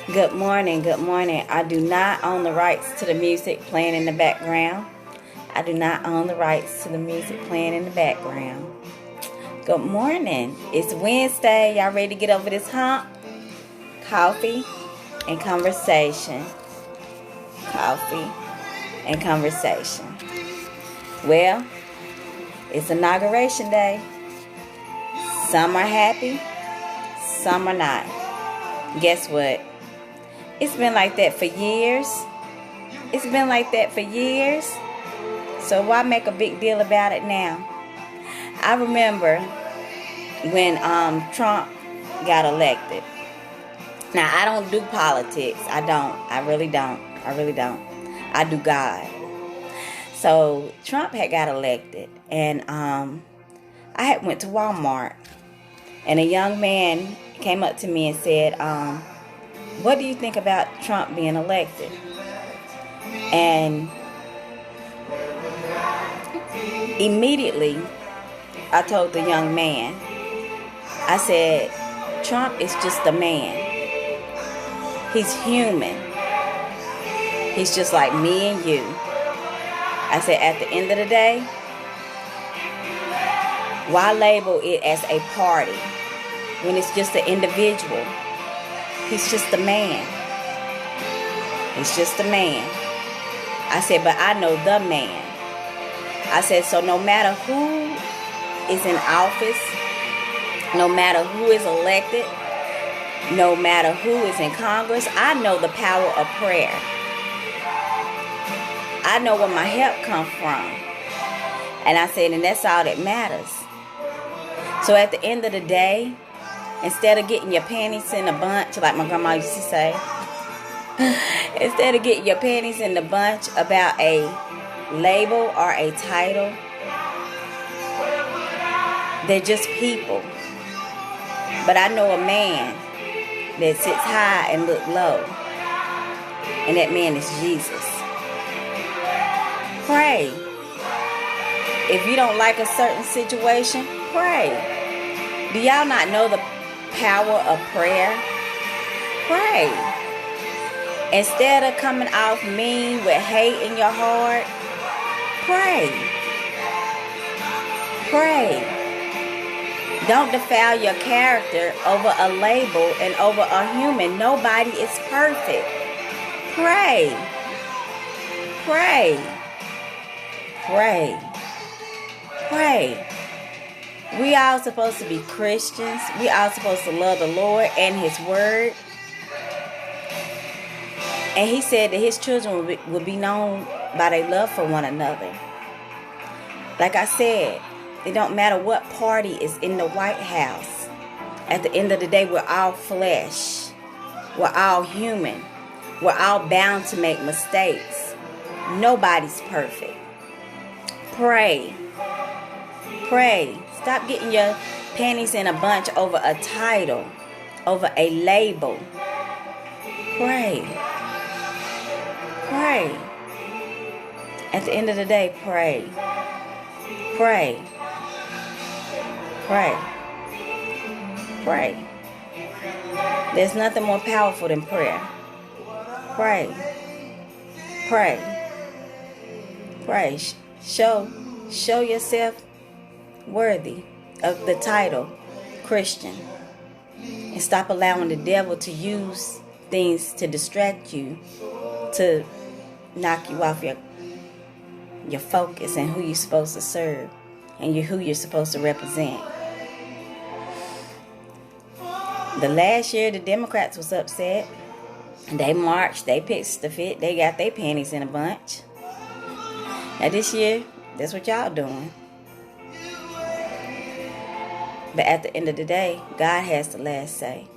Good morning, good morning. I do not own the rights to the music playing in the background. I do not own the rights to the music playing in the background. Good morning. It's Wednesday. Y'all ready to get over this hump? Coffee and conversation. Coffee and conversation. Well, it's inauguration day. Some are happy, some are not. Guess what? It's been like that for years. It's been like that for years. So why make a big deal about it now? I remember when Trump got elected. Now, I don't do politics. I don't. I really don't. I do God. So Trump had got elected, and I had went to Walmart, and a young man came up to me and said, what do you think about Trump being elected? And immediately, I told the young man, I said, Trump is just a man. He's human. He's just like me and you. I said, at the end of the day, why label it as a party when it's just an individual? He's just a man. He's just a man. I said, but I know the man. I said, so no matter who is in office, no matter who is elected, no matter who is in Congress, I know the power of prayer. I know where my help comes from. And I said, and that's all that matters. So at the end of the day, instead of getting your panties in a bunch, like my grandma used to say, instead of getting your panties in a bunch about a label or a title, they're just people. But I know a man that sits high and look low, and that man is Jesus. Pray. If you don't like a certain situation, pray. Do y'all not know the power of prayer? Pray. Instead of coming off mean with hate in your heart, pray. Pray. Don't defile your character over a label and over a human. Nobody is perfect. Pray. Pray. Pray. Pray. We all supposed to be Christians. We all supposed to love the Lord and His Word. And He said that His children will be known by their love for one another. Like I said, it don't matter what party is in the White House. At the end of the day, we're all flesh. We're all human. We're all bound to make mistakes. Nobody's perfect. Pray. Pray. Stop getting your panties in a bunch over a title, over a label. Pray. Pray. At the end of the day, pray. Pray. Pray. Pray. There's nothing more powerful than prayer. Pray. Pray. Pray. Show yourself worthy of the title Christian. And stop allowing the devil to use things to distract you, to knock you off your focus and who you're supposed to serve and who you're supposed to represent. The last year, the Democrats was upset. They marched, they pitched the fit, they got their panties in a bunch. Now this year, that's what y'all doing. But at the end of the day, God has the last say.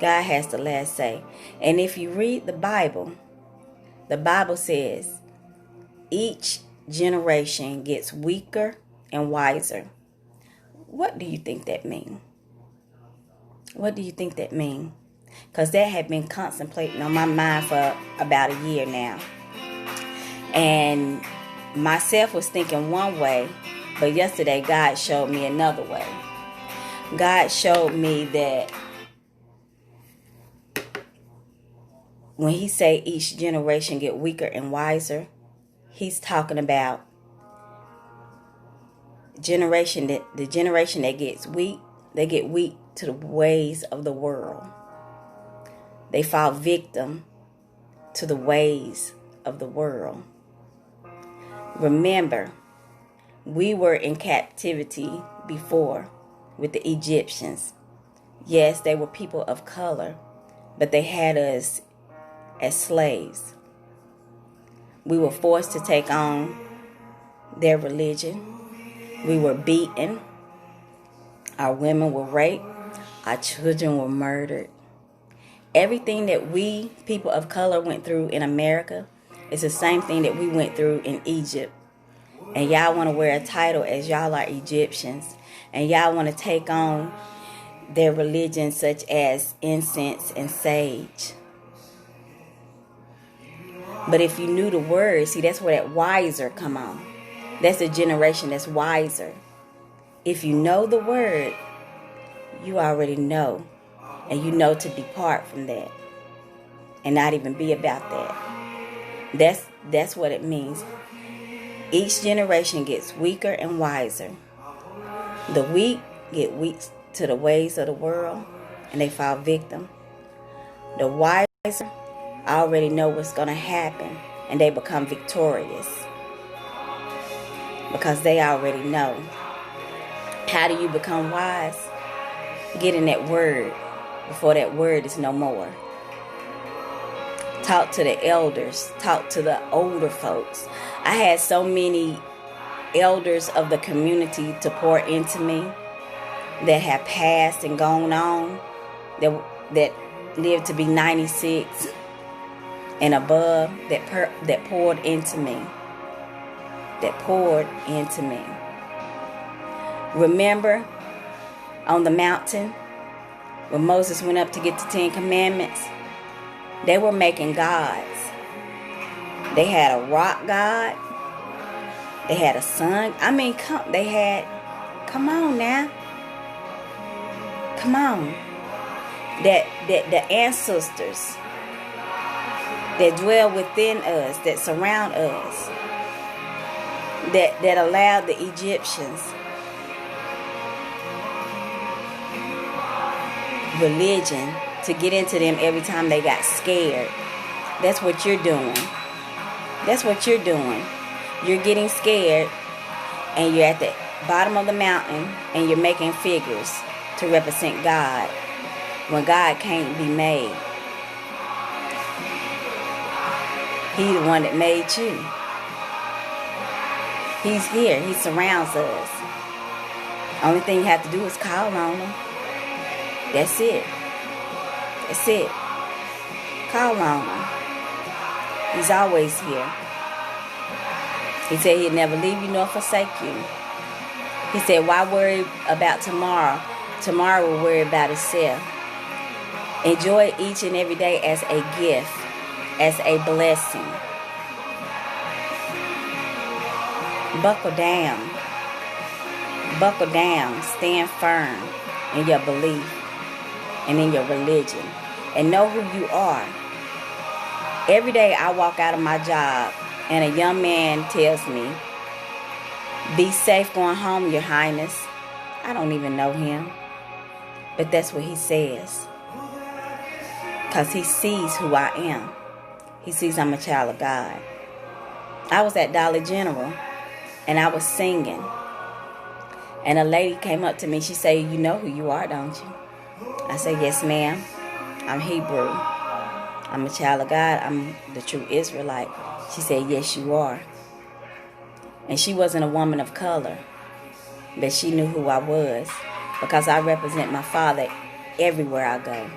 God has the last say. And if you read the Bible says each generation gets weaker and wiser. What do you think that means? What do you think that means? Because that had been contemplating on my mind for about a year now. And myself was thinking one way, but yesterday God showed me another way. God showed me that when he say each generation get weaker and wiser, he's talking about the generation that gets weak. They get weak to the ways of the world. They fall victim to the ways of the world. Remember, we were in captivity before with the Egyptians. Yes, they were people of color, but they had us as slaves. We were forced to take on their religion. We were beaten. Our women were raped. Our children were murdered. Everything that we, people of color, went through in America is the same thing that we went through in Egypt. And y'all want to wear a title as y'all are Egyptians. And y'all want to take on their religion such as incense and sage. But if you knew the word, see, that's where that wiser come on. That's a generation that's wiser. If you know the word, you already know. And you know to depart from that. And not even be about that. That's what it means. Each generation gets weaker and wiser. The weak get weak to the ways of the world, and they fall victim. The wiser already know what's going to happen, and they become victorious. Because they already know. How do you become wise? Get in that word before that word is no more. Talk to the elders. Talk to the older folks. I had so many elders of the community to pour into me that have passed and gone on, that lived to be 96 and above, that poured into me. That poured into me. Remember on the mountain when Moses went up to get the 10 Commandments? They were making gods. They had a rock god. They had a sun. Come on now. Come on. That the ancestors that dwell within us, that surround us, that allowed the Egyptians religion to get into them every time they got scared. That's what you're doing. That's what you're doing. You're getting scared and you're at the bottom of the mountain and you're making figures to represent God when God can't be made. He's the one that made you. He's here. He surrounds us. Only thing you have to do is call on him. That's it. That's it. Call on him. He's always here. He said he'd never leave you nor forsake you. He said, why worry about tomorrow? Tomorrow will worry about itself. Enjoy each and every day as a gift, as a blessing. Buckle down. Buckle down. Stand firm in your belief and in your religion. And know who you are. Every day I walk out of my job and a young man tells me, be safe going home, Your Highness. I don't even know him. But that's what he says. Because he sees who I am. He sees I'm a child of God. I was at Dollar General and I was singing. And a lady came up to me. She said, you know who you are, don't you? I said, yes, ma'am. I'm Hebrew. I'm a child of God. I'm the true Israelite. She said, yes, you are. And she wasn't a woman of color, but she knew who I was because I represent my Father everywhere I go.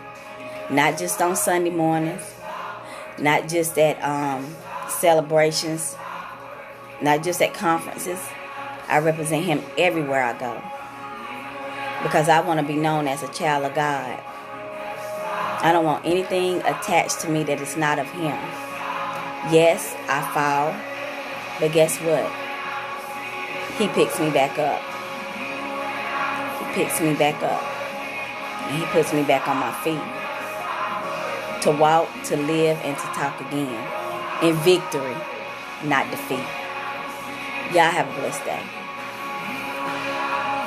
Not just on Sunday mornings, not just at celebrations, not just at conferences. I represent him everywhere I go because I want to be known as a child of God. I don't want anything attached to me that is not of him. Yes, I fall, but guess what? He picks me back up. He picks me back up. And he puts me back on my feet. to walk, to live, and to talk again. In victory, not defeat. Y'all have a blessed day.